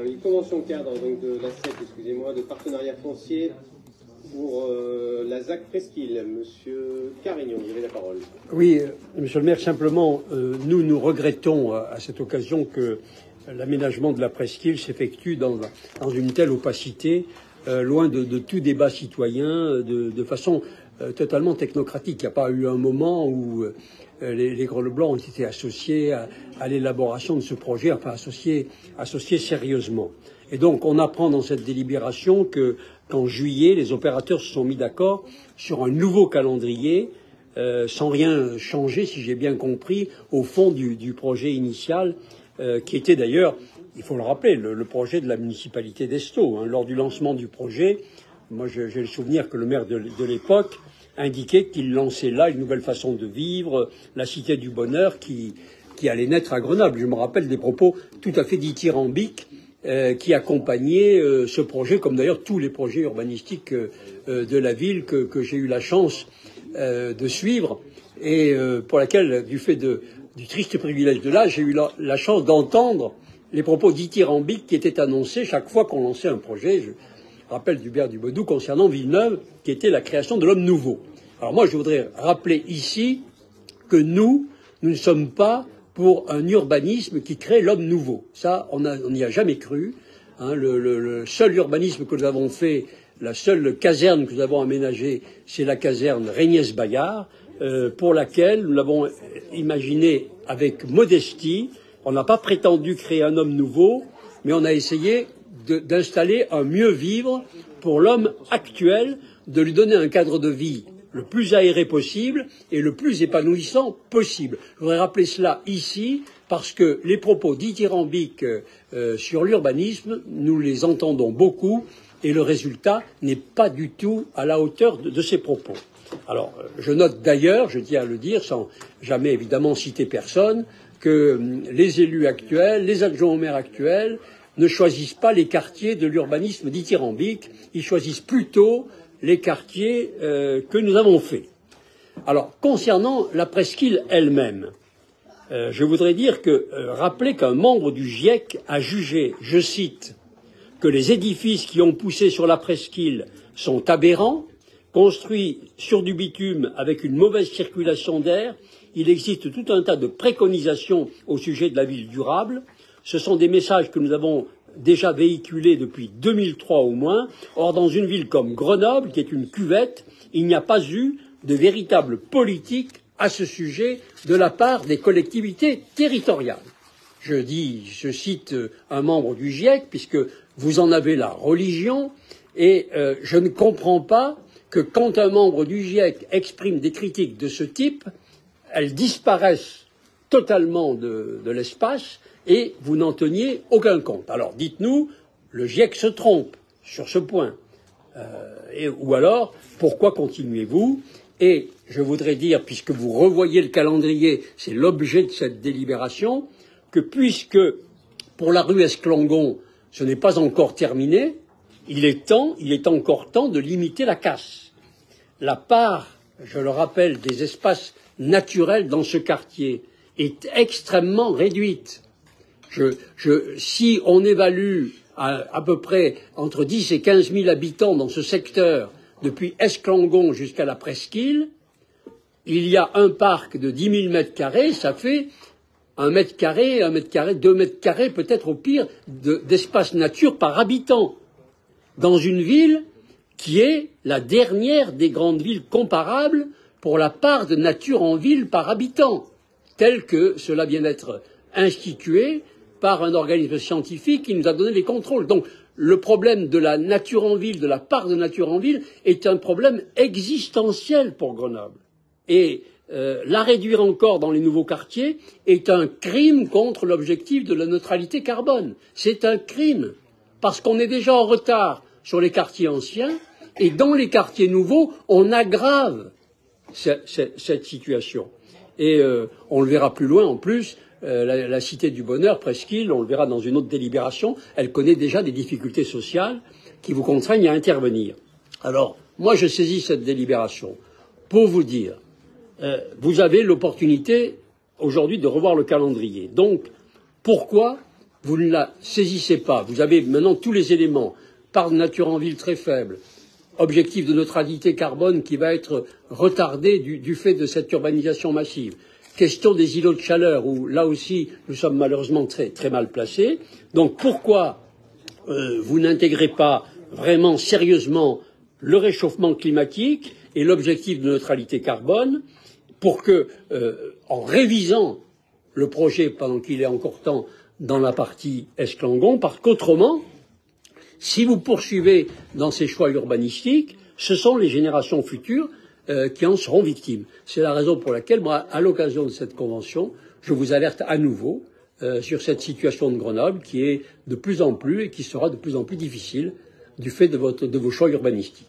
Une convention cadre donc de l'ASSEC, excusez-moi, de partenariat foncier pour la ZAC Presqu'île. Monsieur Carignon, vous avez la parole. Oui, monsieur le maire, simplement, nous regrettons à cette occasion que l'aménagement de la Presqu'île s'effectue dans une telle opacité, loin de tout débat citoyen, de façon totalement technocratique. Il n'y a pas eu un moment où les Grenoblois ont été associés à l'élaboration de ce projet, enfin associés sérieusement. Et donc on apprend dans cette délibération qu'en juillet, les opérateurs se sont mis d'accord sur un nouveau calendrier, sans rien changer, si j'ai bien compris, au fond du projet initial, qui était d'ailleurs, il faut le rappeler, le projet de la municipalité d'Estaut. Hein. Lors du lancement du projet, moi j'ai le souvenir que le maire de l'époque indiquait qu'il lançait là une nouvelle façon de vivre, la cité du bonheur qui allait naître à Grenoble. Je me rappelle des propos tout à fait dithyrambiques qui accompagnaient ce projet, comme d'ailleurs tous les projets urbanistiques de la ville que j'ai eu la chance de suivre et pour laquelle, du fait du triste privilège de l'âge, j'ai eu la chance d'entendre les propos dithyrambiques qui étaient annoncés chaque fois qu'on lançait un projet. Je rappelle d'Hubert Dubodou concernant Villeneuve, qui était la création de l'homme nouveau. Alors moi, je voudrais rappeler ici que nous ne sommes pas pour un urbanisme qui crée l'homme nouveau. Ça, on n'y a jamais cru. Hein, le seul urbanisme que nous avons fait, la seule caserne que nous avons aménagée, c'est la caserne Régnès-Bayard, pour laquelle nous l'avons imaginée avec modestie. On n'a pas prétendu créer un homme nouveau, mais on a essayé d'installer un mieux vivre pour l'homme actuel, de lui donner un cadre de vie le plus aéré possible et le plus épanouissant possible. Je voudrais rappeler cela ici parce que les propos dithyrambiques sur l'urbanisme, nous les entendons beaucoup et le résultat n'est pas du tout à la hauteur de ces propos. Alors, je note d'ailleurs, je tiens à le dire sans jamais évidemment citer personne, que les élus actuels, les adjoints au maire actuels, ne choisissent pas les quartiers de l'urbanisme dithyrambique, ils choisissent plutôt les quartiers que nous avons faits. Alors, concernant la presqu'île elle-même, je voudrais dire rappeler qu'un membre du GIEC a jugé, je cite, que les édifices qui ont poussé sur la presqu'île sont aberrants, construits sur du bitume avec une mauvaise circulation d'air. Il existe tout un tas de préconisations au sujet de la ville durable. Ce sont des messages que nous avons déjà véhiculés depuis 2003 au moins. Or, dans une ville comme Grenoble, qui est une cuvette, il n'y a pas eu de véritable politique à ce sujet de la part des collectivités territoriales. Je cite un membre du GIEC, puisque vous en avez la religion, et je ne comprends pas que quand un membre du GIEC exprime des critiques de ce type, elles disparaissent totalement de l'espace et vous n'en teniez aucun compte. Alors dites-nous, le GIEC se trompe sur ce point. Ou alors, pourquoi continuez-vous? Et je voudrais dire, puisque vous revoyez le calendrier, c'est l'objet de cette délibération, que puisque pour la rue Esclangon, ce n'est pas encore terminé, il est encore temps de limiter la casse. La part, je le rappelle, des espaces naturels dans ce quartier est extrêmement réduite. Si on évalue à peu près entre 10 et 15 000 habitants dans ce secteur, depuis Esclangon jusqu'à la Presqu'île, il y a un parc de 10 000 mètres carrés, ça fait 1 mètre carré, 2 mètres carrés, peut-être au pire, d'espace nature par habitant. Dans une ville qui est la dernière des grandes villes comparables pour la part de nature en ville par habitant, tel que cela vient d'être institué par un organisme scientifique qui nous a donné les contrôles. Donc, le problème de la nature en ville, de la part de nature en ville, est un problème existentiel pour Grenoble. Et la réduire encore dans les nouveaux quartiers est un crime contre l'objectif de la neutralité carbone. C'est un crime, parce qu'on est déjà en retard sur les quartiers anciens, et dans les quartiers nouveaux, on aggrave cette situation. Et on le verra plus loin en plus, la cité du bonheur, Presqu'île, on le verra dans une autre délibération, elle connaît déjà des difficultés sociales qui vous contraignent à intervenir. Alors, moi je saisis cette délibération pour vous dire vous avez l'opportunité aujourd'hui de revoir le calendrier. Donc, pourquoi vous ne la saisissez pas? Vous avez maintenant tous les éléments, part de nature en ville très faible, objectif de neutralité carbone qui va être retardé du fait de cette urbanisation massive, question des îlots de chaleur où là aussi nous sommes malheureusement très, très mal placés. Donc pourquoi vous n'intégrez pas vraiment sérieusement le réchauffement climatique et l'objectif de neutralité carbone pour que, en révisant le projet pendant qu'il est encore temps dans la partie Esclangon, parce qu'autrement, si vous poursuivez dans ces choix urbanistiques, ce sont les générations futures qui en seront victimes. C'est la raison pour laquelle, moi, à l'occasion de cette convention, je vous alerte à nouveau sur cette situation de Grenoble qui est de plus en plus et qui sera de plus en plus difficile du fait de vos choix urbanistiques.